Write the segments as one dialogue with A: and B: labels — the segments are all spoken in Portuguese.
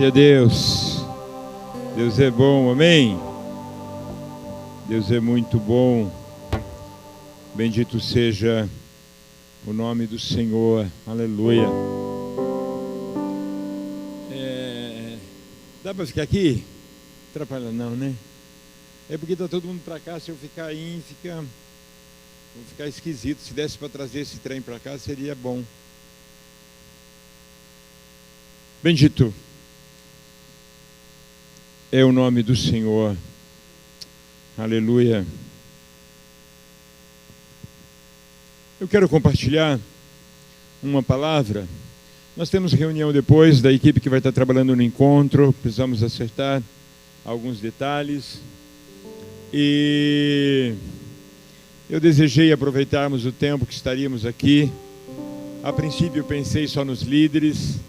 A: Glória a Deus. Deus é bom, amém? Deus é muito bom. Bendito seja o nome do Senhor. Aleluia. Dá para ficar aqui? Atrapalha não, né? É porque está todo mundo para cá. Se eu ficar aí, vou ficar esquisito. Se desse para trazer esse trem para cá, seria bom. Bendito é o nome do Senhor. Aleluia. Eu quero compartilhar uma palavra. Nós temos reunião depois da equipe que vai estar trabalhando no encontro. Precisamos acertar alguns detalhes. E eu desejei aproveitarmos o tempo que estaríamos aqui. A princípio eu pensei só nos líderes.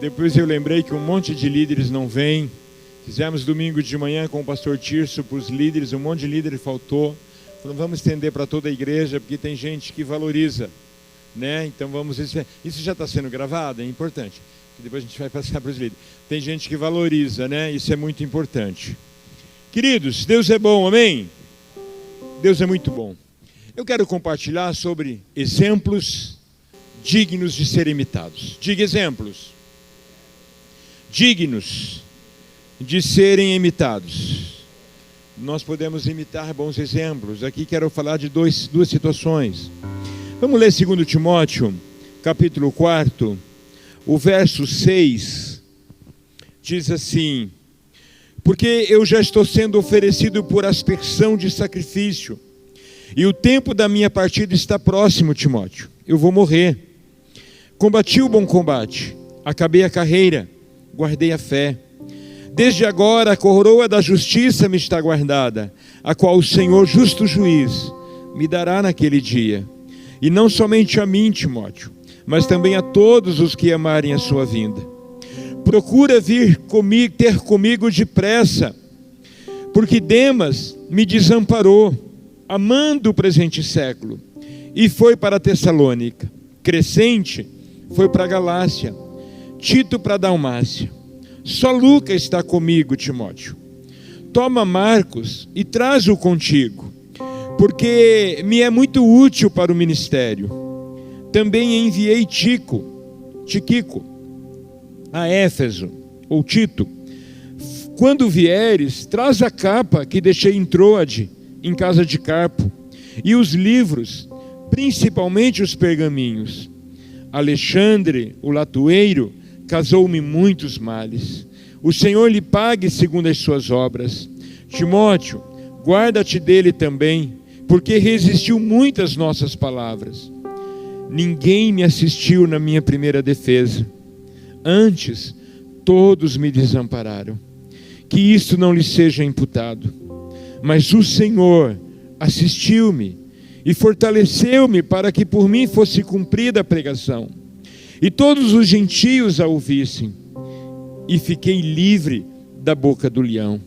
A: Depois eu lembrei que um monte de líderes não vem. Fizemos domingo de manhã com o pastor Tirso para os líderes, um monte de líder faltou. Falamos, vamos estender para toda a igreja, porque tem gente que valoriza, né? Então vamos... Isso já está sendo gravado, é importante. Depois a gente vai passar para os líderes. Tem gente que valoriza, né? Isso é muito importante. Queridos, Deus é bom, amém? Deus é muito bom. Eu quero compartilhar sobre exemplos dignos de serem imitados. Diga exemplos. Dignos de serem imitados. Nós podemos imitar bons exemplos. Aqui quero falar de duas situações. Vamos ler 2 Timóteo, capítulo 4, o verso 6. Diz assim: porque eu já estou sendo oferecido por aspersão de sacrifício, e o tempo da minha partida está próximo, Timóteo. Eu vou morrer. Combati o bom combate, acabei a carreira, guardei a fé. Desde agora a coroa da justiça me está guardada, a qual o Senhor, justo juiz, me dará naquele dia. E não somente a mim, Timóteo, mas também a todos os que amarem a sua vinda. Procura vir comigo, ter comigo depressa, porque Demas me desamparou, amando o presente século, e foi para Tessalônica. Crescente foi para a Galácia, Tito para a Dalmácia. Só Lucas está comigo, Timóteo. Toma Marcos e traz-o contigo, porque me é muito útil para o ministério. Também enviei Tíquico a Éfeso, ou Tito. Quando vieres, traz a capa que deixei em Troade, em casa de Carpo, e os livros, principalmente os pergaminhos. Alexandre, o latoeiro, causou-me muitos males. O Senhor lhe pague segundo as suas obras. Timóteo, guarda-te dele também, porque resistiu muitas nossas palavras. Ninguém me assistiu na minha primeira defesa. Antes, todos me desampararam. Que isto não lhe seja imputado. Mas o Senhor assistiu-me e fortaleceu-me para que por mim fosse cumprida a pregação. E todos os gentios a ouvissem, e fiquei livre da boca do leão.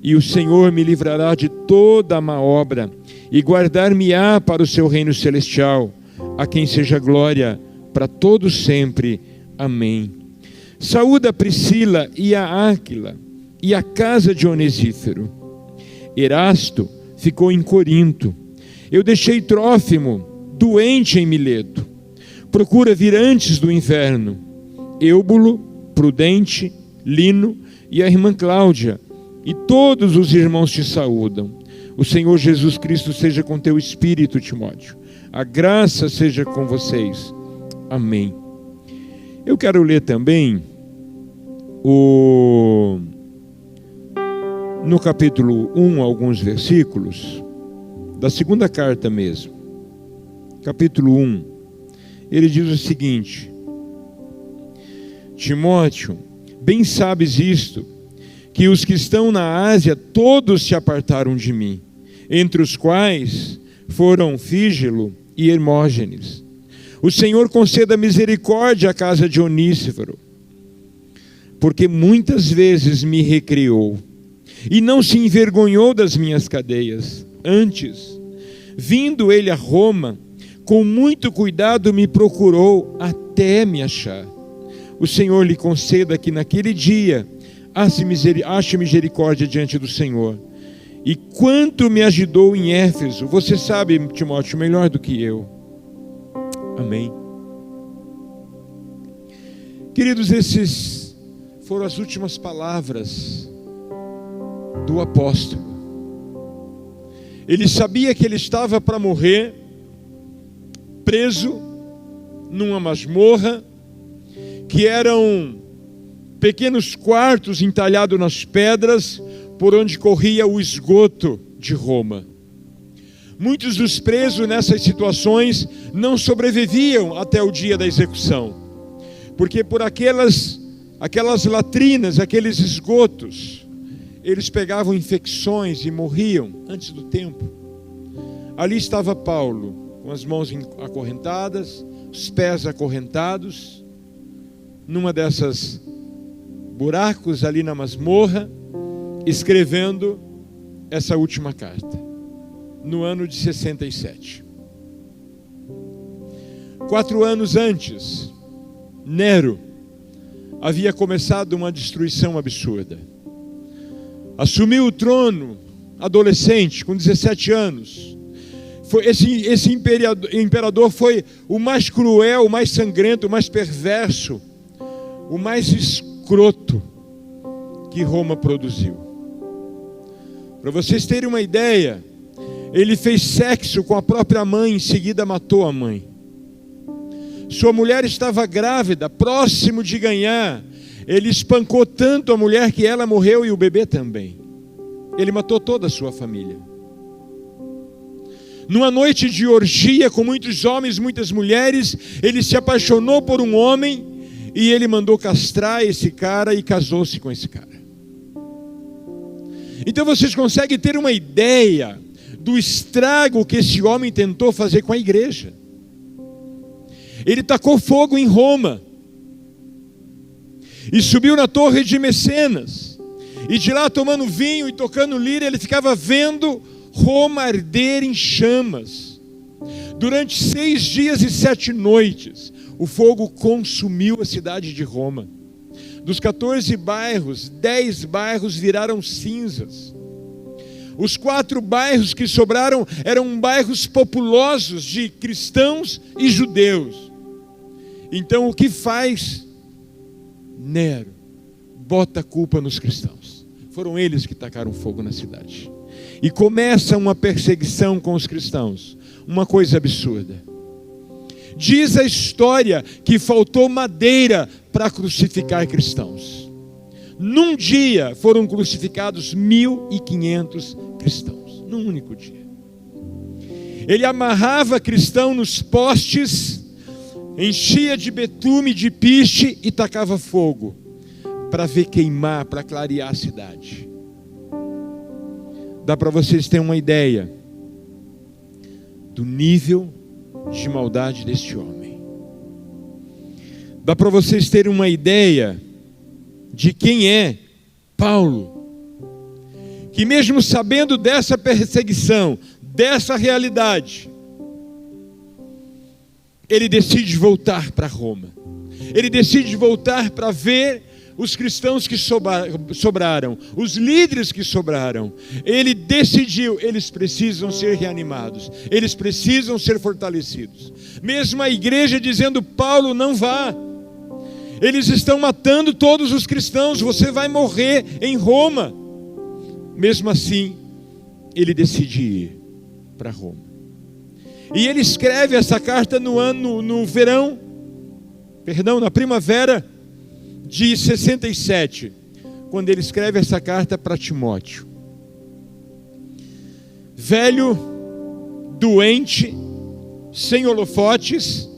A: E o Senhor me livrará de toda a má obra, e guardar-me-á para o seu reino celestial, a quem seja glória para todos sempre. Amém. Saúda a Priscila e a Áquila, e a casa de Onesífero. Erasto ficou em Corinto. Eu deixei Trófimo doente em Mileto. Procura vir antes do inverno. Eubulo, Prudente, Lino e a irmã Cláudia, e todos os irmãos te saúdam. O Senhor Jesus Cristo seja com teu espírito, Timóteo. A graça seja com vocês. Amém. Eu quero ler também no capítulo 1, alguns versículos, da segunda carta mesmo. Capítulo 1. Ele diz o seguinte: Timóteo, bem sabes isto, que os que estão na Ásia todos se apartaram de mim, entre os quais foram Fígelo e Hermógenes. O Senhor conceda misericórdia à casa de Onísforo, porque muitas vezes me recriou, e não se envergonhou das minhas cadeias. Antes, vindo ele a Roma, com muito cuidado me procurou até me achar. o Senhor lhe conceda que naquele dia ache misericórdia diante do Senhor. E quanto me ajudou em Éfeso, você sabe, Timóteo, melhor do que eu. Amém. Queridos, esses foram as últimas palavras do apóstolo. Ele sabia que ele estava para morrer, preso numa masmorra, que eram pequenos quartos entalhados nas pedras, por onde corria o esgoto de Roma. Muitos dos presos nessas situações não sobreviviam até o dia da execução, porque por aquelas latrinas, aqueles esgotos, eles pegavam infecções e morriam antes do tempo. Ali estava Paulo, com as mãos acorrentadas, os pés acorrentados, numa dessas buracos ali na masmorra, escrevendo essa última carta, no ano de 67. 4 anos antes, Nero havia começado uma destruição absurda. Assumiu o trono adolescente, com 17 anos. Esse imperador foi o mais cruel, o mais sangrento, o mais perverso, o mais escroto que Roma produziu. Para vocês terem uma ideia, ele fez sexo com a própria mãe, em seguida matou a mãe. Sua mulher estava grávida, próximo de ganhar. Ele espancou tanto a mulher que ela morreu e o bebê também. Ele matou toda a sua família. Numa noite de orgia com muitos homens, muitas mulheres, ele se apaixonou por um homem e ele mandou castrar esse cara e casou-se com esse cara. Então vocês conseguem ter uma ideia do estrago que esse homem tentou fazer com a igreja. Ele tacou fogo em Roma e subiu na torre de Mecenas, e de lá, tomando vinho e tocando lira, ele ficava vendo Roma arder em chamas. Durante 6 dias e 7 noites, o fogo consumiu a cidade de Roma. Dos 14 bairros, 10 bairros viraram cinzas. Os 4 bairros que sobraram eram bairros populosos de cristãos e judeus. Então o que faz Nero? Bota a culpa nos cristãos. Foram eles que tacaram fogo na cidade. E começa uma perseguição com os cristãos. Uma coisa absurda. Diz a história que faltou madeira para crucificar cristãos. Num dia foram crucificados 1.500 cristãos. Num único dia. Ele amarrava cristão nos postes, enchia de betume, de piche e tacava fogo para ver queimar, para clarear a cidade. Dá para vocês terem uma ideia do nível de maldade deste homem. Dá para vocês terem uma ideia de quem é Paulo, que mesmo sabendo dessa perseguição, dessa realidade, ele decide voltar para Roma. Ele decide voltar para ver os cristãos que sobraram, os líderes que sobraram. Ele decidiu, eles precisam ser reanimados, eles precisam ser fortalecidos. Mesmo a igreja dizendo: Paulo, não vá, eles estão matando todos os cristãos, você vai morrer em Roma. Mesmo assim, ele decide ir para Roma. E ele escreve essa carta na primavera de 67, quando ele escreve essa carta para Timóteo. Velho, doente, sem holofotes,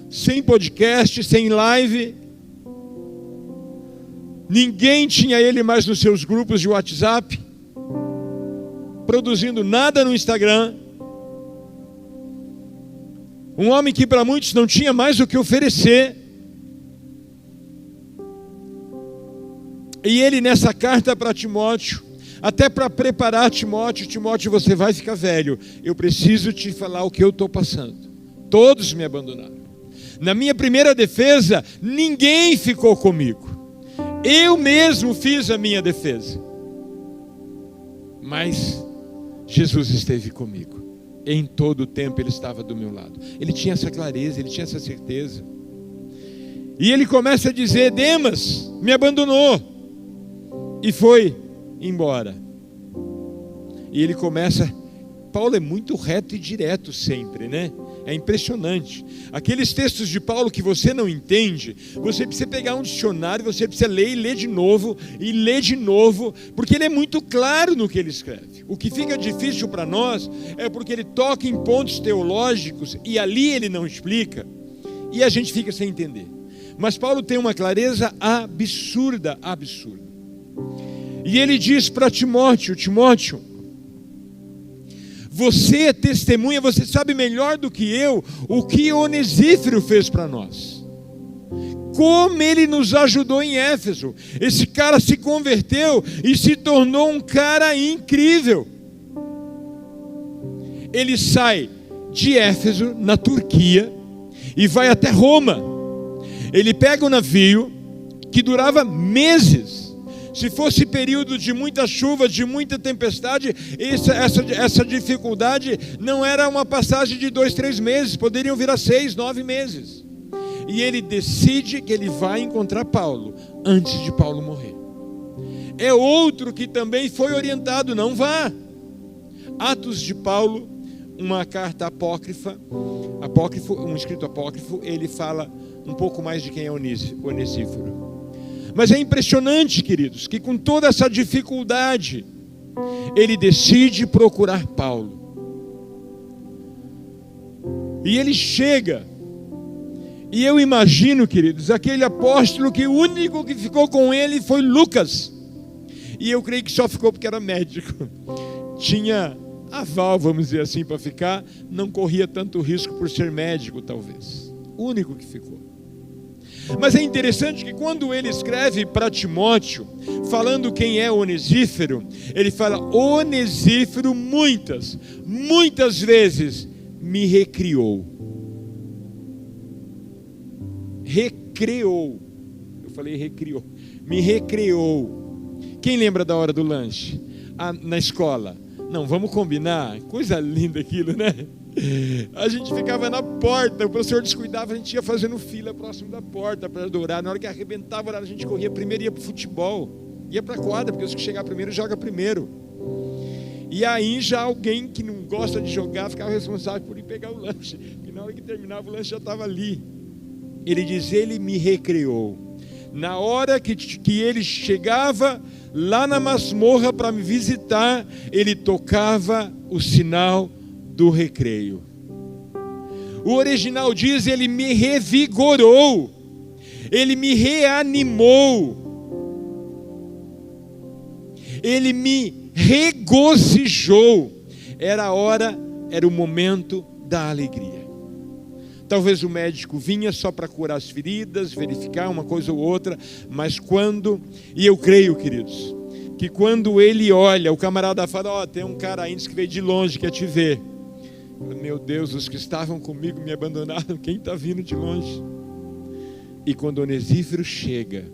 A: sem podcast, sem live. Ninguém tinha ele mais nos seus grupos de WhatsApp, produzindo nada no Instagram. Um homem que para muitos não tinha mais o que oferecer. E ele, nessa carta para Timóteo, até para preparar Timóteo: você vai ficar velho, eu preciso te falar o que eu estou passando. Todos me abandonaram. Na minha primeira defesa, ninguém ficou comigo. Eu mesmo fiz a minha defesa. Mas Jesus esteve comigo. Em todo o tempo Ele estava do meu lado. Ele tinha essa clareza, Ele tinha essa certeza. E Ele começa a dizer: Demas me abandonou e foi embora. E ele começa... Paulo é muito reto e direto sempre, né? É impressionante. Aqueles textos de Paulo que você não entende, você precisa pegar um dicionário, você precisa ler e ler de novo, e ler de novo, porque ele é muito claro no que ele escreve. O que fica difícil para nós é porque ele toca em pontos teológicos e ali ele não explica, e a gente fica sem entender. Mas Paulo tem uma clareza absurda, absurda. E ele diz para Timóteo: Timóteo, você é testemunha, você sabe melhor do que eu o que Onesíforo fez para nós. Como ele nos ajudou em Éfeso. Esse cara se converteu e se tornou um cara incrível. Ele sai de Éfeso, na Turquia, e vai até Roma. Ele pega um navio que durava meses. Se fosse período de muita chuva, de muita tempestade, essa dificuldade não era uma passagem de 2, 3 meses, poderiam virar 6, 9 meses. E ele decide que ele vai encontrar Paulo, antes de Paulo morrer. É outro que também foi orientado: não vá. Atos de Paulo, uma carta apócrifa, um escrito apócrifo, ele fala um pouco mais de quem é Onesíforo. Mas é impressionante, queridos, que com toda essa dificuldade, ele decide procurar Paulo. E ele chega, e eu imagino, queridos, aquele apóstolo que o único que ficou com ele foi Lucas. E eu creio que só ficou porque era médico. Tinha aval, vamos dizer assim, para ficar, não corria tanto risco por ser médico, talvez. O único que ficou. Mas é interessante que quando ele escreve para Timóteo, falando quem é Onesíforo, ele fala: Onesíforo muitas vezes me recriou. Recreou. Eu falei recriou. Me recreou. Quem lembra da hora do lanche? Na escola. Não, vamos combinar. Coisa linda aquilo, né? A gente ficava na porta, o professor descuidava, a gente ia fazendo fila próximo da porta para adorar. Na hora que arrebentava o horário, a gente corria primeiro, ia para o futebol, ia para a quadra, porque os que chegar primeiro, joga primeiro. E aí já alguém que não gosta de jogar ficava responsável por ir pegar o lanche, e na hora que terminava o lanche já estava ali. Ele diz: ele me recreou. Na hora que ele chegava lá na masmorra para me visitar, ele tocava o sinal do recreio. O original diz: ele me revigorou, ele me reanimou, ele me regozijou. Era a hora, era o momento da alegria. Talvez o médico vinha só para curar as feridas, verificar uma coisa ou outra, mas e eu creio, queridos, que quando ele olha, o camarada fala: tem um cara ainda que veio de longe, quer te ver. Meu Deus, os que estavam comigo me abandonaram, quem está vindo de longe? E quando Onesíforo chega,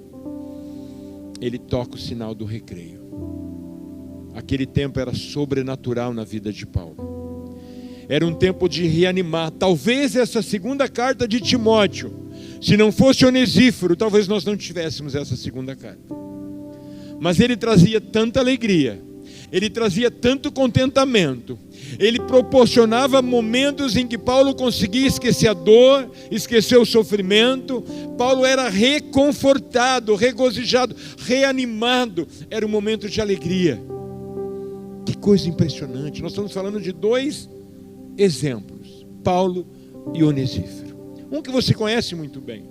A: ele toca o sinal do recreio. Aquele tempo era sobrenatural na vida de Paulo. Era um tempo de reanimar. Talvez essa segunda carta de Timóteo, se não fosse Onesíforo, talvez nós não tivéssemos essa segunda carta. Mas ele trazia tanta alegria, ele trazia tanto contentamento, ele proporcionava momentos em que Paulo conseguia esquecer a dor, esquecer o sofrimento. Paulo era reconfortado, regozijado, reanimado. Era um momento de alegria. Que coisa impressionante. Nós estamos falando de 2 exemplos: Paulo e Onesíforo. Um que você conhece muito bem,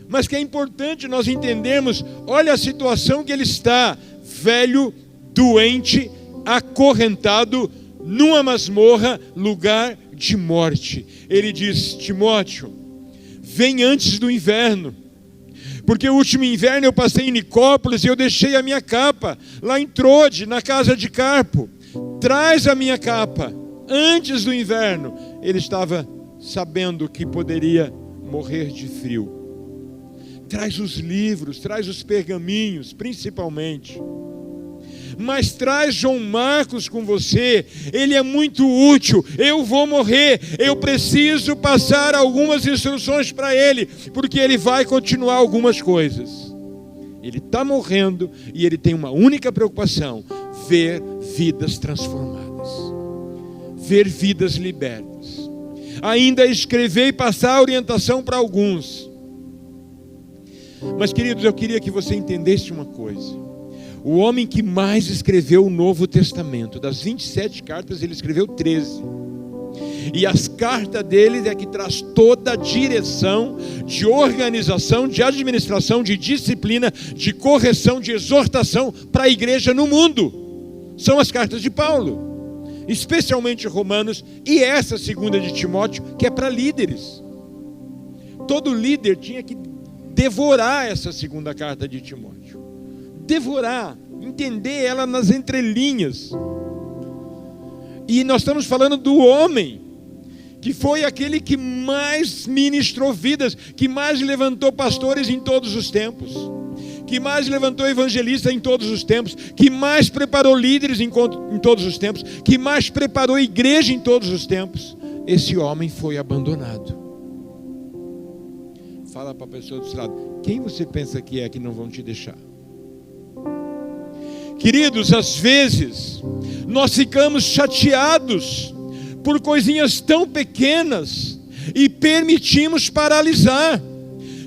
A: mas que é importante nós entendermos. Olha a situação que ele está: velho, doente, acorrentado, numa masmorra, lugar de morte. Ele diz: Timóteo, vem antes do inverno, porque o último inverno eu passei em Nicópolis e eu deixei a minha capa lá em Trode, na casa de Carpo. Traz a minha capa antes do inverno. Ele estava sabendo que poderia morrer de frio. Traz os livros, traz os pergaminhos, principalmente. Mas traz João Marcos com você, ele é muito útil. Eu vou morrer, eu preciso passar algumas instruções para ele, porque ele vai continuar algumas coisas. Ele está morrendo e ele tem uma única preocupação: ver vidas transformadas, ver vidas libertas. Ainda escrever e passar orientação para alguns. Mas, queridos, eu queria que você entendesse uma coisa. O homem que mais escreveu o Novo Testamento, das 27 cartas, ele escreveu 13. E as cartas dele é que traz toda a direção de organização, de administração, de disciplina, de correção, de exortação para a igreja no mundo. São as cartas de Paulo, especialmente Romanos, e essa segunda de Timóteo, que é para líderes. Todo líder tinha que devorar essa segunda carta de Timóteo. Devorar, entender ela nas entrelinhas. E nós estamos falando do homem que foi aquele que mais ministrou vidas, que mais levantou pastores em todos os tempos, que mais levantou evangelistas em todos os tempos, que mais preparou líderes em todos os tempos, que mais preparou igreja em todos os tempos. Esse homem foi abandonado. Fala para a pessoa do seu lado: quem você pensa que não vão te deixar? Queridos, às vezes nós ficamos chateados por coisinhas tão pequenas e permitimos paralisar.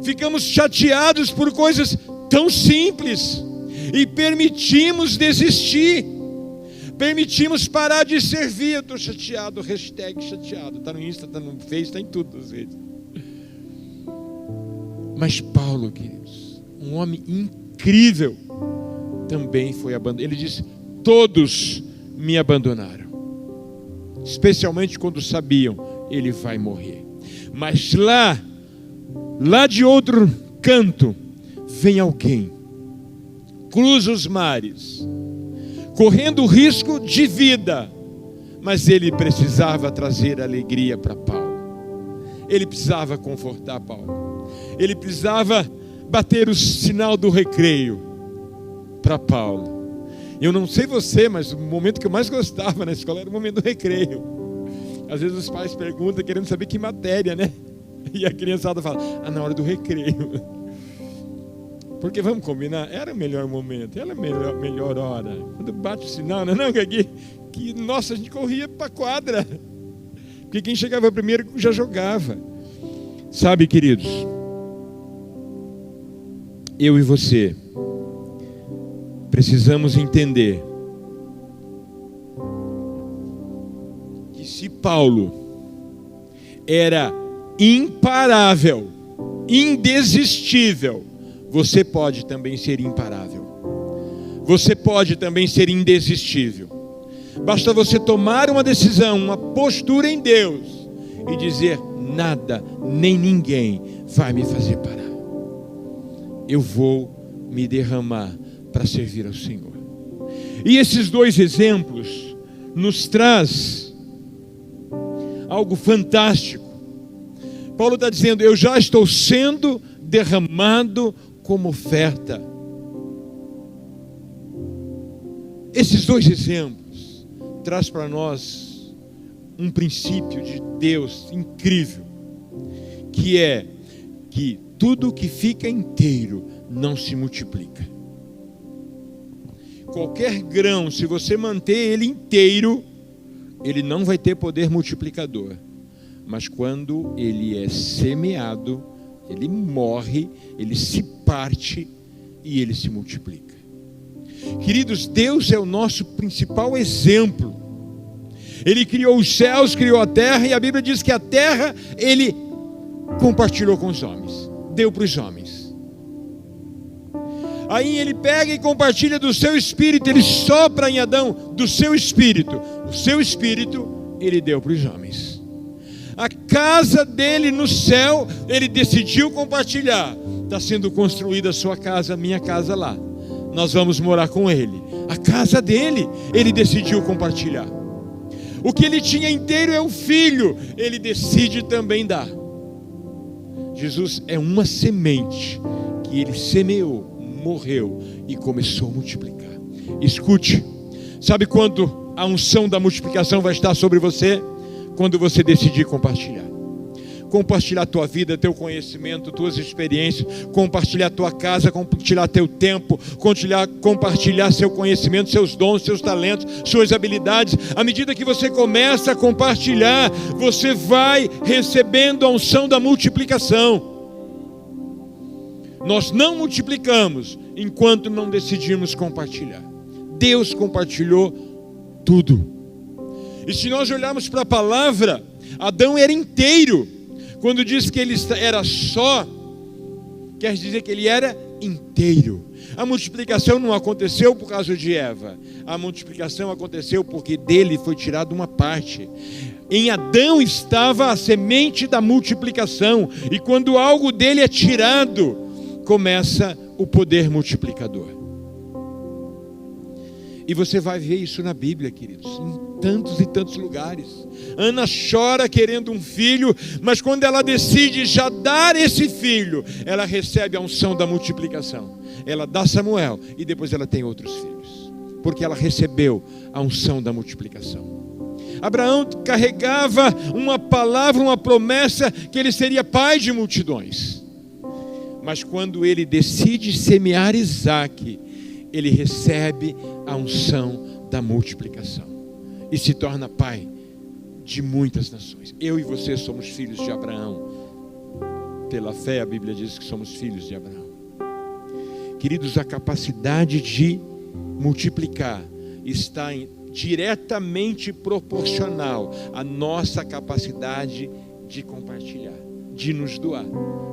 A: Ficamos chateados por coisas tão simples e permitimos desistir. Permitimos parar de servir. Eu estou chateado, hashtag chateado. Está no Insta, está no Face, está em tudo às vezes. Mas Paulo, queridos, um homem incrível, também foi abandonado. Ele disse: todos me abandonaram, especialmente quando sabiam ele vai morrer. Mas lá de outro canto, vem alguém, cruza os mares, correndo risco de vida, mas ele precisava trazer alegria para Paulo. Ele precisava confortar Paulo. Ele precisava bater o sinal do recreio para Paulo. Eu não sei você, mas o momento que eu mais gostava na escola era o momento do recreio. Às vezes os pais perguntam querendo saber que matéria, né? E a criançada fala: na hora do recreio. Porque vamos combinar, era o melhor momento, era a melhor hora. Quando bate o sinal, não, que nossa, a gente corria para a quadra. Porque quem chegava primeiro já jogava. Sabe, queridos, eu e você precisamos entender que se Paulo era imparável, indesistível, você pode também ser imparável. Você pode também ser indesistível. Basta você tomar uma decisão, uma postura em Deus e dizer: nada, nem ninguém vai me fazer parar. Eu vou me derramar para servir ao Senhor. E esses dois exemplos nos traz algo fantástico. Paulo está dizendo: eu já estou sendo derramado como oferta. Esses dois exemplos traz para nós um princípio de Deus incrível, que é que tudo que fica inteiro não se multiplica. Qualquer grão, se você manter ele inteiro, ele não vai ter poder multiplicador. Mas quando ele é semeado, ele morre, ele se parte e ele se multiplica. Queridos, Deus é o nosso principal exemplo. Ele criou os céus, criou a terra, e a Bíblia diz que a terra ele compartilhou com os homens, deu para os homens. Aí ele pega e compartilha do seu espírito, ele sopra em Adão do seu espírito. O seu espírito ele deu para os homens. A casa dele no céu, ele decidiu compartilhar. Está sendo construída a sua casa, a minha casa lá. Nós vamos morar com ele. A casa dele, ele decidiu compartilhar. O que ele tinha inteiro é o filho, ele decide também dar. Jesus é uma semente que ele semeou, morreu e começou a multiplicar. Escute, sabe quando a unção da multiplicação vai estar sobre você? Quando você decidir compartilhar. Compartilhar a tua vida, teu conhecimento, tuas experiências, compartilhar a tua casa, compartilhar teu tempo, compartilhar seu conhecimento, seus dons, seus talentos, suas habilidades. À medida que você começa a compartilhar, você vai recebendo a unção da multiplicação. Nós não multiplicamos enquanto não decidimos compartilhar. Deus compartilhou tudo. E se nós olharmos para a palavra, Adão era inteiro. Quando diz que ele era só, quer dizer que ele era inteiro. A multiplicação não aconteceu por causa de Eva. A multiplicação aconteceu porque dele foi tirada uma parte. Em Adão estava a semente da multiplicação. E quando algo dele é tirado, começa o poder multiplicador. E você vai ver isso na Bíblia, queridos, em tantos e tantos lugares. Ana chora querendo um filho, mas quando ela decide já dar esse filho, ela recebe a unção da multiplicação. Ela dá Samuel e depois ela tem outros filhos, porque ela recebeu a unção da multiplicação. Abraão carregava uma palavra, uma promessa que ele seria pai de multidões. Mas quando ele decide semear Isaque, ele recebe a unção da multiplicação e se torna pai de muitas nações. Eu e você somos filhos de Abraão. Pela fé, a Bíblia diz que somos filhos de Abraão. Queridos, a capacidade de multiplicar está diretamente proporcional à nossa capacidade de compartilhar, de nos doar,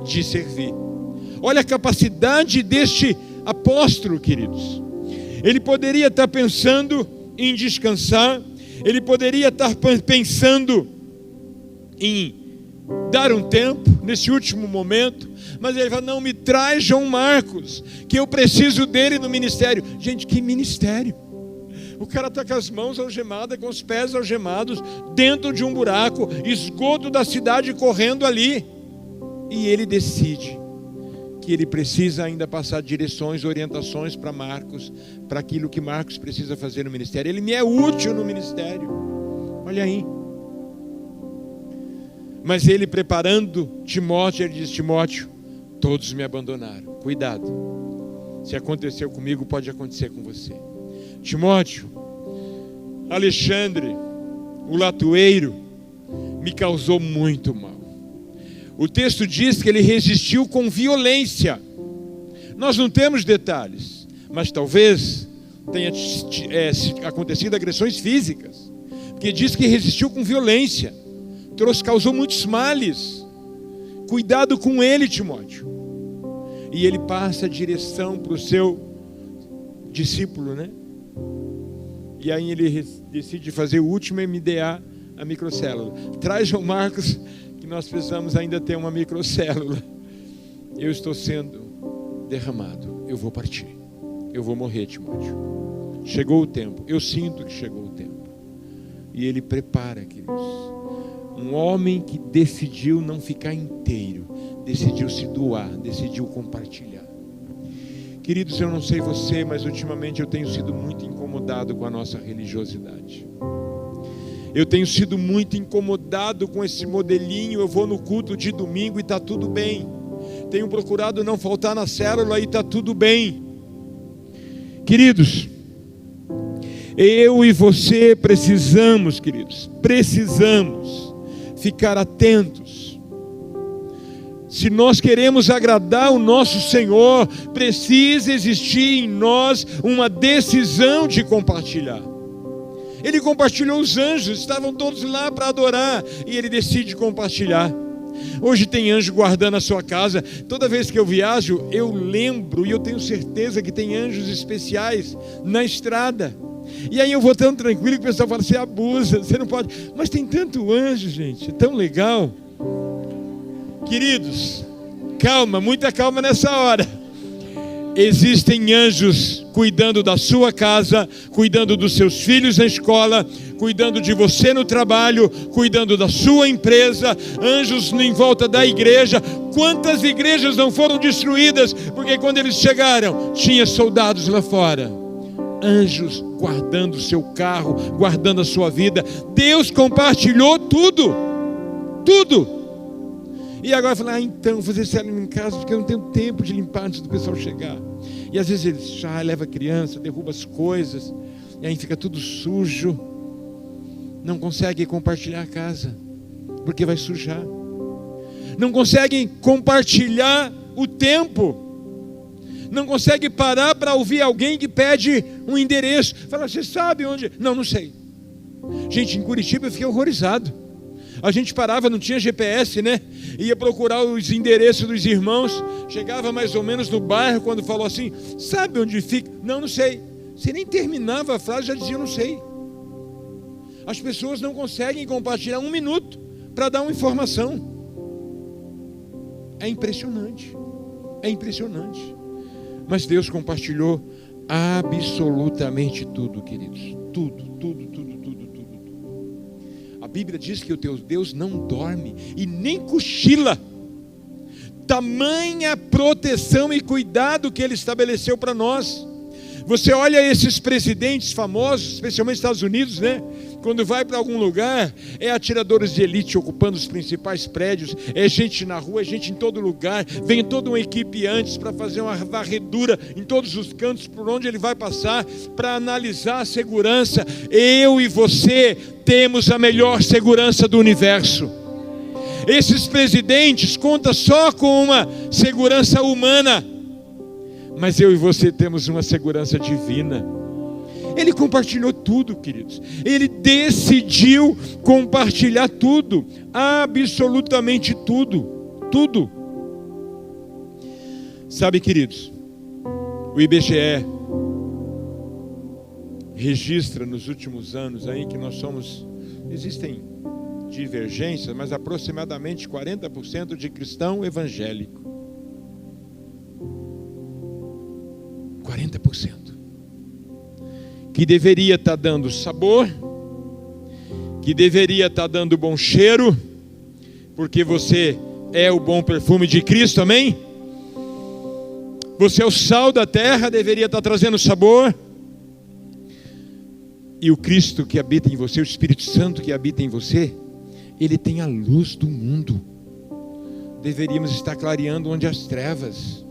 A: de servir. Olha a capacidade deste apóstolo, queridos. Ele poderia estar pensando em descansar, ele poderia estar pensando em dar um tempo nesse último momento, mas ele fala: não, me traz João Marcos, que eu preciso dele no ministério. Gente, que ministério? O cara está com as mãos algemadas, com os pés algemados, dentro de um buraco, esgoto da cidade correndo ali, e ele decide que ele precisa ainda passar direções, orientações para Marcos, para aquilo que Marcos precisa fazer no ministério. Ele me é útil no ministério. Olha aí. Mas ele preparando Timóteo, ele diz: Timóteo, todos me abandonaram. Cuidado. Se aconteceu comigo, pode acontecer com você. Timóteo, Alexandre, o latoeiro, me causou muito mal. O texto diz que ele resistiu com violência. Nós não temos detalhes, mas talvez tenha acontecido agressões físicas, porque diz que resistiu com violência, causou muitos males. Cuidado com ele, Timóteo. E ele passa a direção para o seu discípulo, né? E aí ele decide fazer o último MDA, a microcélula. Traz João Marcos, que nós precisamos ainda ter uma microcélula. Eu estou sendo derramado, eu vou partir, eu vou morrer, Timóteo. Chegou o tempo, eu sinto que chegou o tempo. E ele prepara, queridos, um homem que decidiu não ficar inteiro, decidiu se doar, decidiu compartilhar. Queridos, eu não sei você, mas ultimamente eu tenho sido muito incomodado com a nossa religiosidade. Eu tenho sido muito incomodado com esse modelinho. Eu vou no culto de domingo e está tudo bem. Tenho procurado não faltar na célula e está tudo bem. Queridos, eu e você precisamos, queridos, precisamos ficar atentos. Se nós queremos agradar o nosso Senhor, precisa existir em nós uma decisão de compartilhar. Ele compartilhou, os anjos estavam todos lá para adorar, e ele decide compartilhar. Hoje tem anjo guardando a sua casa. Toda vez que eu viajo, eu lembro, e eu tenho certeza que tem anjos especiais na estrada. E aí eu vou tão tranquilo que o pessoal fala: você abusa, você não pode. Mas tem tanto anjo, gente, é tão legal. Queridos, calma, muita calma nessa hora. Existem anjos cuidando da sua casa, cuidando dos seus filhos na escola, cuidando de você no trabalho, cuidando da sua empresa, anjos em volta da igreja. Quantas igrejas não foram destruídas, porque quando eles chegaram, tinha soldados lá fora, anjos guardando o seu carro, guardando a sua vida. Deus compartilhou tudo, tudo. E agora fala, então, fazer célula em casa, porque eu não tenho tempo de limpar antes do pessoal chegar. E às vezes ele leva a criança, derruba as coisas, e aí fica tudo sujo. Não consegue compartilhar a casa, porque vai sujar. Não conseguem compartilhar o tempo. Não consegue parar para ouvir alguém que pede um endereço. Fala, você sabe onde? Não, não sei. Gente, em Curitiba eu fiquei horrorizado. A gente parava, não tinha GPS, né? Ia procurar os endereços dos irmãos. Chegava mais ou menos no bairro, quando falou assim, sabe onde fica? Não, não sei. Você nem terminava a frase, já dizia, não sei. As pessoas não conseguem compartilhar 1 minuto para dar uma informação. É impressionante. É impressionante. Mas Deus compartilhou absolutamente tudo, queridos. Tudo, tudo, tudo, tudo, tudo. A Bíblia diz que o teu Deus não dorme e nem cochila. Tamanha proteção e cuidado que Ele estabeleceu para nós. Você olha esses presidentes famosos, especialmente nos Estados Unidos, né? Quando vai para algum lugar, é atiradores de elite ocupando os principais prédios, é gente na rua, é gente em todo lugar, vem toda uma equipe antes para fazer uma varredura em todos os cantos por onde ele vai passar, para analisar a segurança. Eu e você temos a melhor segurança do universo. Esses presidentes contam só com uma segurança humana, mas eu e você temos uma segurança divina. Ele compartilhou tudo, queridos. Ele decidiu compartilhar tudo, absolutamente tudo, tudo. Sabe, queridos, o IBGE registra nos últimos anos aí que existem divergências, mas aproximadamente 40% de cristão evangélico. 40%. Que deveria estar dando sabor, que deveria estar dando bom cheiro, porque você é o bom perfume de Cristo, amém? Você é o sal da terra, deveria estar trazendo sabor. E o Cristo que habita em você, o Espírito Santo que habita em você, Ele tem a luz do mundo. Deveríamos estar clareando onde as trevas.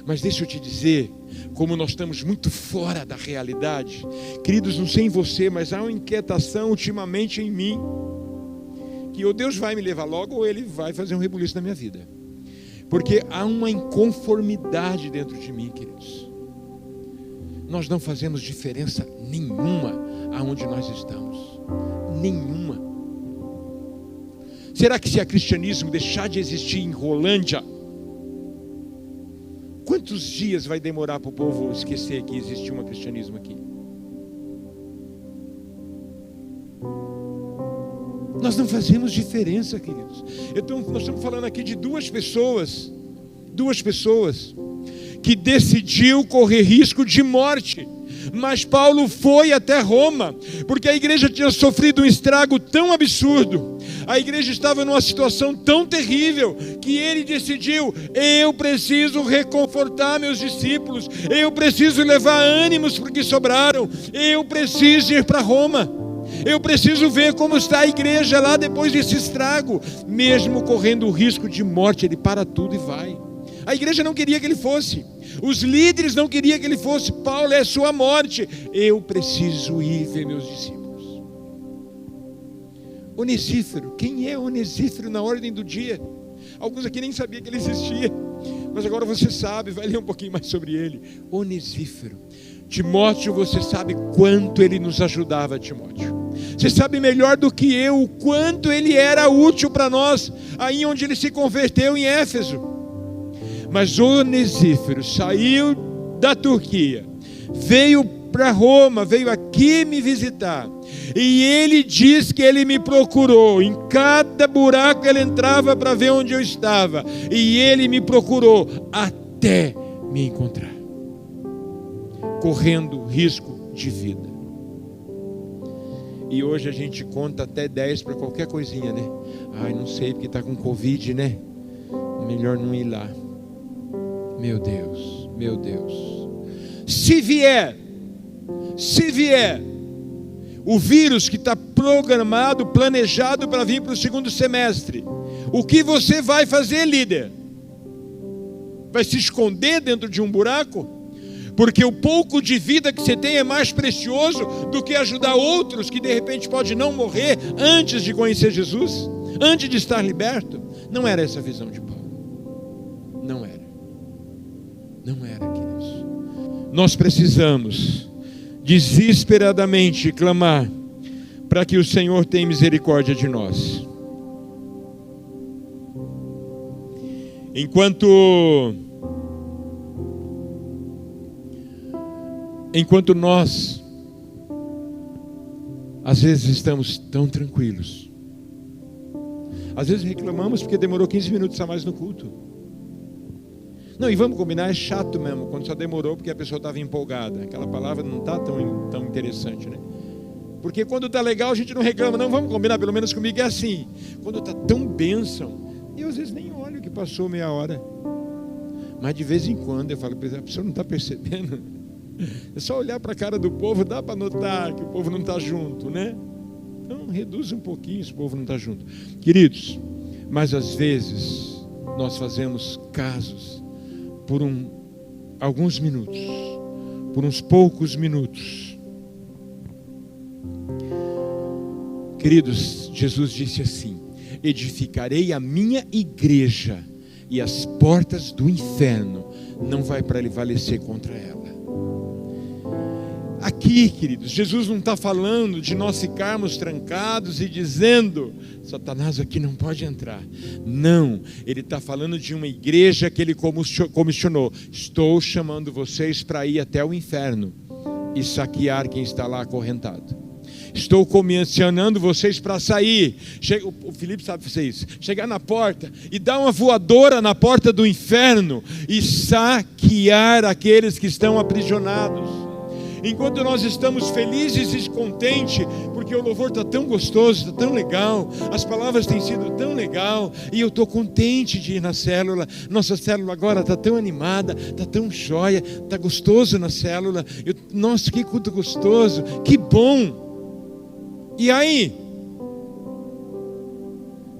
A: Mas deixa eu te dizer, como nós estamos muito fora da realidade, queridos, não sei em você, mas há uma inquietação ultimamente em mim, que ou Deus vai me levar logo, ou Ele vai fazer um rebuliço na minha vida, porque há uma inconformidade dentro de mim, queridos. Nós não fazemos diferença nenhuma aonde nós estamos, nenhuma. Será que se o cristianismo deixar de existir em Rolândia, quantos dias vai demorar para o povo esquecer que existe um cristianismo aqui? Nós não fazemos diferença, queridos. Então, nós estamos falando aqui de duas pessoas que decidiu correr risco de morte. Mas Paulo foi até Roma, porque a igreja tinha sofrido um estrago tão absurdo, a igreja estava numa situação tão terrível, que ele decidiu, eu preciso reconfortar meus discípulos, eu preciso levar ânimos porque sobraram, eu preciso ir para Roma, eu preciso ver como está a igreja lá depois desse estrago. Mesmo correndo o risco de morte, ele para tudo e vai. A igreja não queria que ele fosse, os líderes não queriam que ele fosse. Paulo, é sua morte, eu preciso ir ver meus discípulos. Onesífero, quem é Onesífero na ordem do dia? Alguns aqui nem sabiam que ele existia, mas agora você sabe, vai ler um pouquinho mais sobre ele. Onesífero. Timóteo, você sabe quanto ele nos ajudava, Timóteo. Você sabe melhor do que eu o quanto ele era útil para nós, aí onde ele se converteu em Éfeso. Mas Onesífero saiu da Turquia, veio para Roma, veio aqui me visitar, e ele diz que ele me procurou, em cada buraco ele entrava para ver onde eu estava, e ele me procurou até me encontrar. correndo risco de vida. E hoje a gente conta até 10 para qualquer coisinha, né? Ai, não sei, porque está com Covid, né? Melhor não ir lá. Meu Deus, meu Deus. Se vier o vírus que está programado, planejado para vir para o segundo semestre, o que você vai fazer, líder? Vai se esconder dentro de um buraco? Porque o pouco de vida que você tem é mais precioso do que ajudar outros que de repente pode não morrer antes de conhecer Jesus, antes de estar liberto. Não era essa a visão de Paulo. Não era. Não era, queridos. Nós precisamos desesperadamente clamar para que o Senhor tenha misericórdia de nós. Enquanto nós, às vezes estamos tão tranquilos, às vezes reclamamos porque demorou 15 minutos a mais no culto. Não, e vamos combinar, é chato mesmo, quando só demorou porque a pessoa estava empolgada. Aquela palavra não está tão interessante, né? Porque quando está legal a gente não reclama. Não, vamos combinar, pelo menos comigo é assim. Quando está tão bênção, eu às vezes nem olho que passou meia hora. Mas de vez em quando eu falo, a pessoa não está percebendo. É só olhar para a cara do povo, dá para notar que o povo não está junto, né? Então reduz um pouquinho se o povo não está junto. Queridos, mas às vezes nós fazemos casos por alguns minutos, por uns poucos minutos. Queridos, Jesus disse assim: edificarei a minha igreja e as portas do inferno não vai prevalecer contra ela. Aqui, queridos, Jesus não está falando de nós ficarmos trancados e dizendo, Satanás aqui não pode entrar. Não, ele está falando de uma igreja que ele comissionou. Estou chamando vocês para ir até o inferno e saquear quem está lá acorrentado. Estou comissionando vocês para sair. O Felipe sabe fazer isso. Chegar na porta e dar uma voadora na porta do inferno e saquear aqueles que estão aprisionados. Enquanto nós estamos felizes e contentes, porque o louvor está tão gostoso, está tão legal, as palavras têm sido tão legal, e eu estou contente de ir na célula. Nossa célula agora está tão animada, está tão jóia, está gostoso na célula. Nossa, que culto gostoso, que bom. E aí?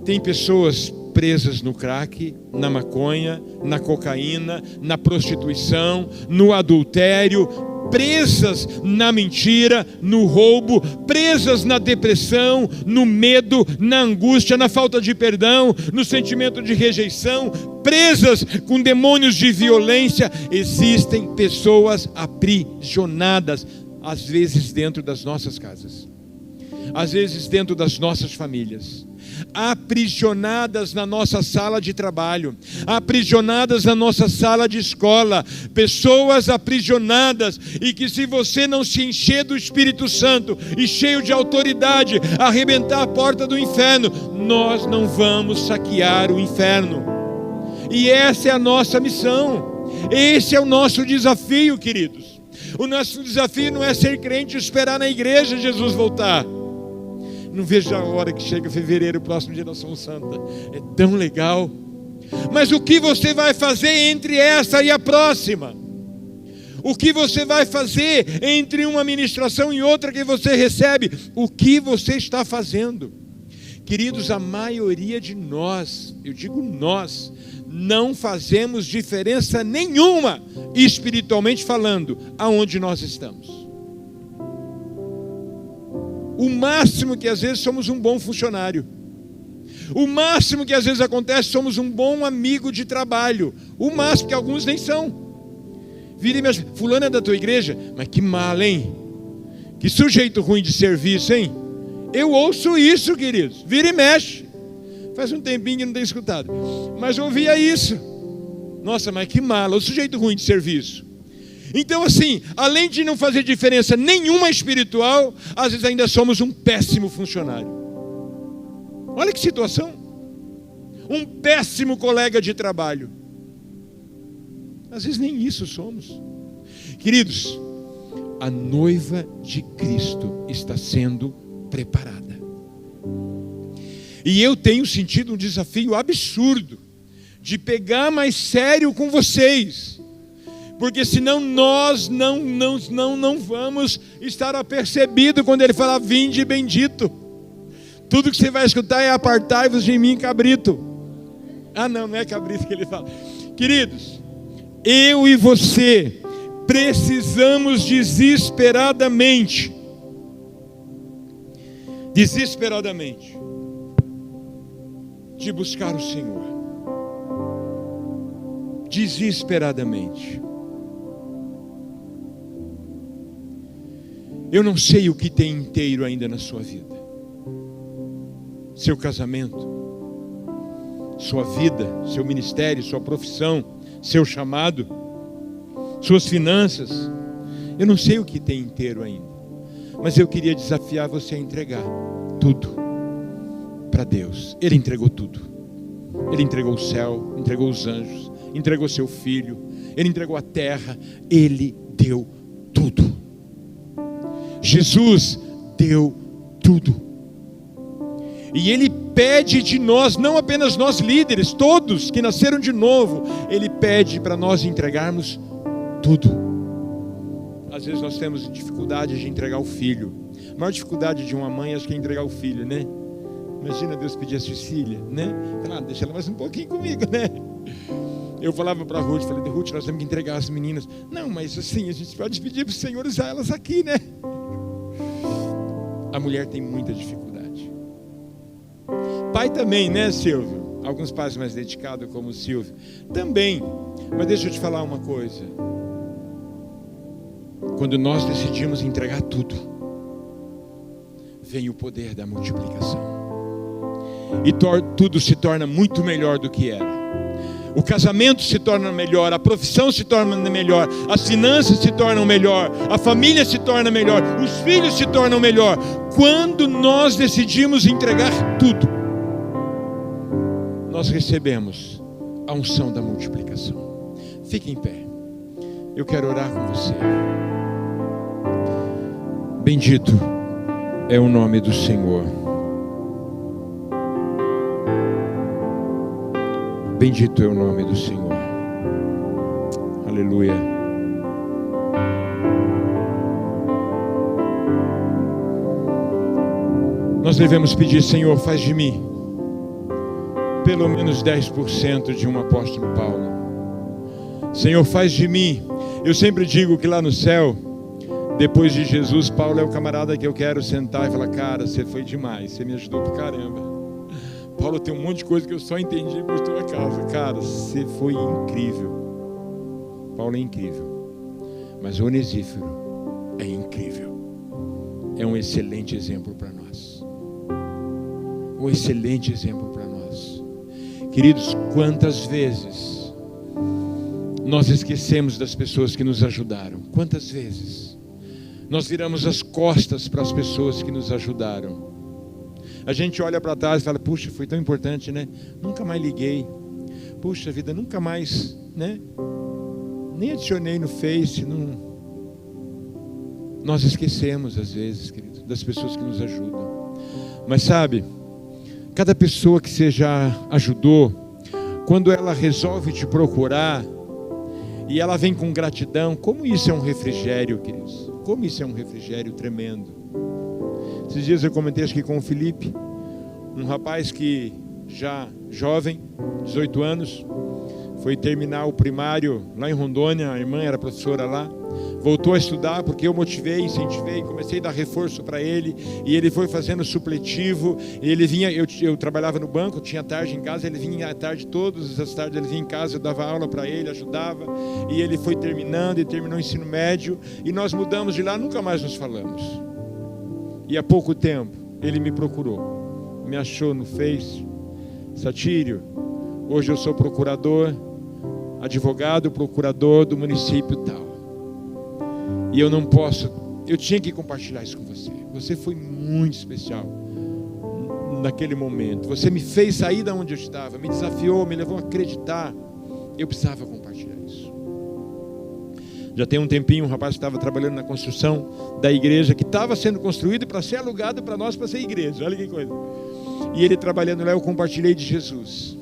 A: Tem pessoas presas no crack, na maconha, na cocaína, na prostituição, no adultério, presas na mentira, no roubo, presas na depressão, no medo, na angústia, na falta de perdão, no sentimento de rejeição, presas com demônios de violência. Existem pessoas aprisionadas, às vezes dentro das nossas casas, às vezes dentro das nossas famílias, aprisionadas na nossa sala de trabalho, aprisionadas na nossa sala de escola, pessoas aprisionadas, e que se você não se encher do Espírito Santo e cheio de autoridade, arrebentar a porta do inferno, nós não vamos saquear o inferno. E essa é a nossa missão, esse é o nosso desafio, queridos. O nosso desafio não é ser crente e esperar na igreja Jesus voltar. Não vejo a hora que chega fevereiro, próximo dia da Ação Santa. É tão legal. Mas o que você vai fazer entre essa e a próxima? O que você vai fazer entre uma ministração e outra que você recebe? O que você está fazendo? Queridos, a maioria de nós, eu digo nós, não fazemos diferença nenhuma, espiritualmente falando, aonde nós estamos. O máximo que às vezes somos um bom funcionário. O máximo que às vezes acontece, somos um bom amigo de trabalho. O máximo, que alguns nem são. Vira e mexe, fulano é da tua igreja? Mas que mal, hein? Que sujeito ruim de serviço, hein? Eu ouço isso, queridos. Vira e mexe. Faz um tempinho que não tenho escutado. Mas eu ouvia isso. Nossa, mas que mala, o sujeito ruim de serviço. Então assim, além de não fazer diferença nenhuma espiritual, às vezes ainda somos um péssimo funcionário. Olha que situação. Um péssimo colega de trabalho. Às vezes nem isso somos. Queridos, a noiva de Cristo está sendo preparada. E eu tenho sentido um desafio absurdo de pegar mais sério com vocês, porque senão nós não vamos estar apercebidos quando ele fala: vinde bendito. Tudo que você vai escutar é: apartai-vos de mim, cabrito. Não é cabrito que ele fala. Queridos, eu e você precisamos desesperadamente de buscar o Senhor. Desesperadamente. Eu não sei o que tem inteiro ainda na sua vida. Seu casamento, sua vida, seu ministério, sua profissão, seu chamado, suas finanças. Eu não sei o que tem inteiro ainda, mas eu queria desafiar você a entregar tudo para Deus. Ele entregou tudo. Ele entregou o céu, entregou os anjos, entregou seu filho, ele entregou a terra, ele deu tudo. Jesus deu tudo. E ele pede de nós, não apenas nós líderes, todos que nasceram de novo, ele pede para nós entregarmos tudo. Às vezes nós temos dificuldade de entregar o filho. A maior dificuldade de uma mãe acho que é entregar o filho, né? Imagina Deus pedir a Cecília, né? Deixa ela mais um pouquinho comigo, né? Eu falava para a Ruth, falei: Ruth, nós temos que entregar as meninas. Não, mas assim, a gente pode pedir para o Senhor usar elas aqui, né? A mulher tem muita dificuldade. Pai também, né, Silvio? Alguns pais mais dedicados, como o Silvio, também. Mas deixa eu te falar uma coisa. Quando nós decidimos entregar tudo, vem o poder da multiplicação. E tudo se torna muito melhor do que era. O casamento se torna melhor, a profissão se torna melhor, as finanças se tornam melhor, a família se torna melhor, os filhos se tornam melhor. Quando nós decidimos entregar tudo, nós recebemos a unção da multiplicação. Fique em pé. Eu quero orar com você. Bendito é o nome do Senhor. Bendito é o nome do Senhor. Aleluia. Nós devemos pedir: Senhor, faz de mim pelo menos 10% de um apóstolo Paulo. Senhor, faz de mim. Eu sempre digo que lá no céu, depois de Jesus, Paulo é o camarada que eu quero sentar e falar: cara, você foi demais, você me ajudou pra caramba. Paulo, tem um monte de coisa que eu só entendi por tua causa. Cara, você foi incrível. Paulo é incrível. Mas Onesíforo é incrível. É um excelente exemplo para nós. Um excelente exemplo para nós. Queridos, quantas vezes nós esquecemos das pessoas que nos ajudaram? Quantas vezes nós viramos as costas para as pessoas que nos ajudaram? A gente olha para trás e fala: puxa, foi tão importante, né? Nunca mais liguei. Puxa vida, nunca mais, né? Nem adicionei no Face. Não... Nós esquecemos às vezes, querido, das pessoas que nos ajudam. Mas sabe, cada pessoa que você já ajudou, quando ela resolve te procurar e ela vem com gratidão, como isso é um refrigério, queridos? Como isso é um refrigério tremendo. Esses dias eu comentei, acho que com o Felipe, um rapaz que já jovem, 18 anos, foi terminar o primário lá em Rondônia, a irmã era professora lá, voltou a estudar porque eu motivei, incentivei, comecei a dar reforço para ele, e ele foi fazendo supletivo. Ele vinha, eu trabalhava no banco, tinha tarde em casa, ele vinha à tarde, todas as tardes ele vinha em casa, eu dava aula para ele, ajudava, e ele foi terminando, e terminou o ensino médio, e nós mudamos de lá, nunca mais nos falamos. E há pouco tempo ele me procurou, me achou no Face: Satírio, hoje eu sou procurador, advogado, procurador do município tal. E eu não posso, eu tinha que compartilhar isso com você. Você foi muito especial naquele momento. Você me fez sair da onde eu estava, me desafiou, me levou a acreditar. Eu precisava compartilhar isso. Já tem um tempinho, um rapaz que estava trabalhando na construção da igreja, que estava sendo construído para ser alugado para nós, para ser igreja. Olha que coisa. E ele trabalhando lá, eu compartilhei de Jesus.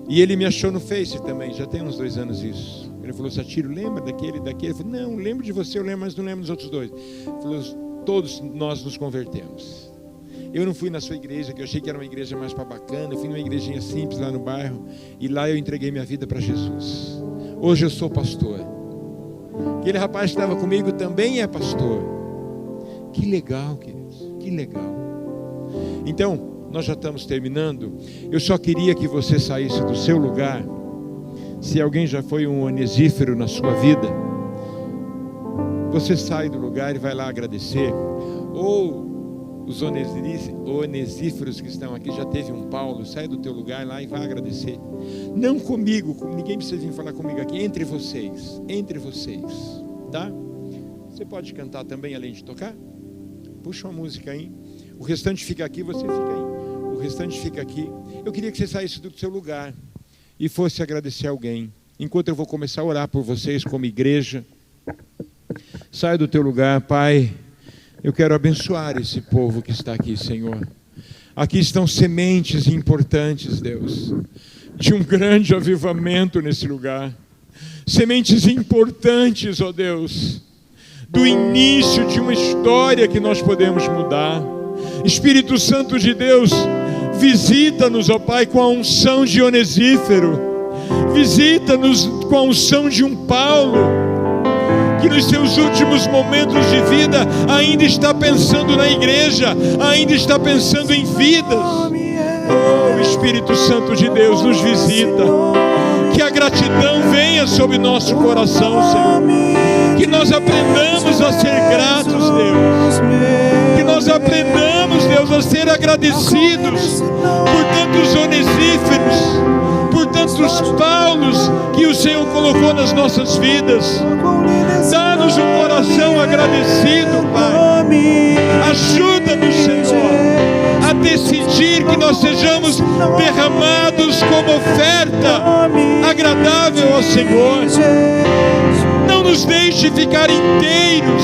A: E ele me achou no Face também, já tem uns 2 anos isso. Ele falou: Satiro, lembra daquele? Eu falei: não, lembro de você, eu lembro, mas não lembro dos outros 2. Ele falou: todos nós nos convertemos. Eu não fui na sua igreja, que eu achei que era uma igreja mais para bacana. Eu fui numa igrejinha simples lá no bairro, e lá eu entreguei minha vida para Jesus. Hoje eu sou pastor. Aquele rapaz que estava comigo também é pastor. Que legal, queridos, que legal. Então, nós já estamos terminando. Eu só queria que você saísse do seu lugar. Se alguém já foi um onesífero na sua vida, você sai do lugar e vai lá agradecer. Ou os onesíferos que estão aqui, já teve um Paulo, sai do teu lugar lá e vai agradecer. Não comigo, ninguém precisa vir falar comigo aqui, entre vocês, tá? Você pode cantar também, além de tocar? Puxa uma música aí. O restante fica aqui, você fica aí. O restante fica aqui. Eu queria que você saísse do seu lugar e fosse agradecer alguém. Enquanto eu vou começar a orar por vocês como igreja. Sai do teu lugar, Pai. Eu quero abençoar esse povo que está aqui, Senhor. Aqui estão sementes importantes, Deus, de um grande avivamento nesse lugar. Sementes importantes, ó Deus, do início de uma história que nós podemos mudar. Espírito Santo de Deus, visita-nos, ó Pai, com a unção de Onesífero. Visita-nos com a unção de um Paulo, que nos seus últimos momentos de vida ainda está pensando na igreja, ainda está pensando em vidas. Oh, Espírito Santo de Deus, nos visita. Que a gratidão venha sobre nosso coração, Senhor. Que nós aprendamos a ser gratos, Deus. Que nós aprendamos, Deus, a ser agradecidos por tantos onesíferos, por tantos Paulos que o Senhor colocou nas nossas vidas. Dá-nos um coração agradecido, Pai. Ajuda-nos, Senhor, a decidir que nós sejamos derramados como oferta agradável ao Senhor. Não nos deixe ficar inteiros.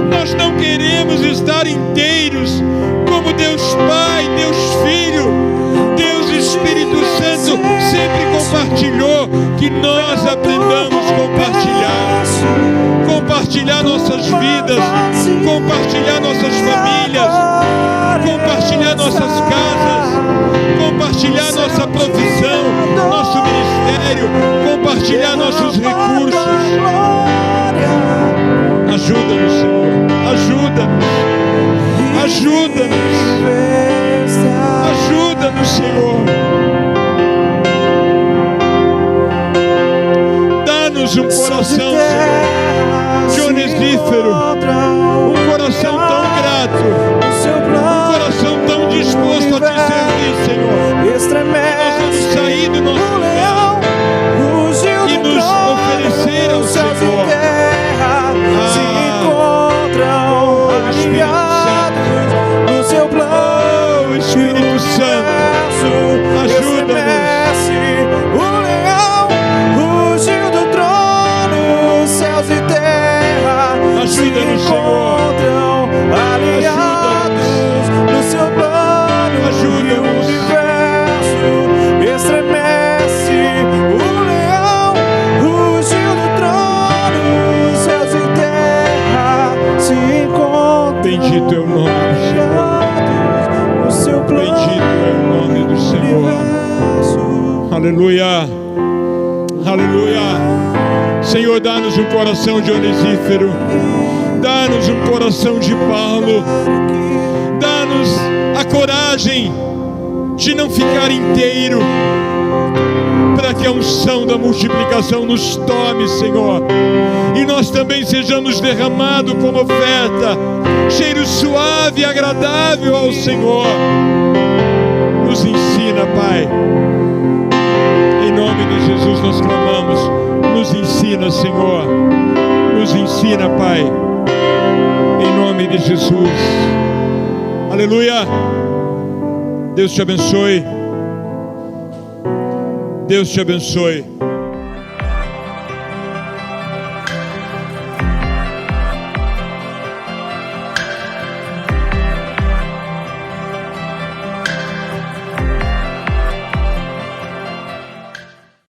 A: Nós não queremos estar inteiros como Deus Pai, Deus Filho, Deus Espírito Santo sempre compartilhou. Que nós aprendamos a compartilhar nossas vidas, compartilhar nossas famílias, compartilhar nossas casas, compartilhar nossa profissão, nosso ministério, compartilhar nossos recursos. Ajuda-nos, Senhor, ajuda-nos, ajuda-nos, Senhor. Dá-nos um coração, Senhor, de onesífero, um coração tão grato, um coração tão disposto a te servir, Senhor. Nós vamos sair do nosso lugar e nos oferecer ao Senhor. Espírito Santo, ajuda-nos. Ajuda-nos, Senhor. Ajuda-nos no seu plano. Ajuda-nos. O universo estremece. O leão rugiu do trono. Céus e terra se encontram. Bendito é o nome do Senhor. Bendito é o nome do Senhor. Aleluia. Aleluia. Senhor, dá-nos um coração de onesífero. Dá-nos um coração de Paulo. Dá-nos a coragem de não ficar inteiro, para que a unção da multiplicação nos tome, Senhor, e nós também sejamos derramados como oferta, cheiro suave e agradável ao Senhor. Nos ensina, Pai. Em nome de Jesus nós clamamos. Nos ensina, Senhor. Nos ensina, Pai. Em nome de Jesus. Aleluia. Deus te abençoe. Deus te abençoe.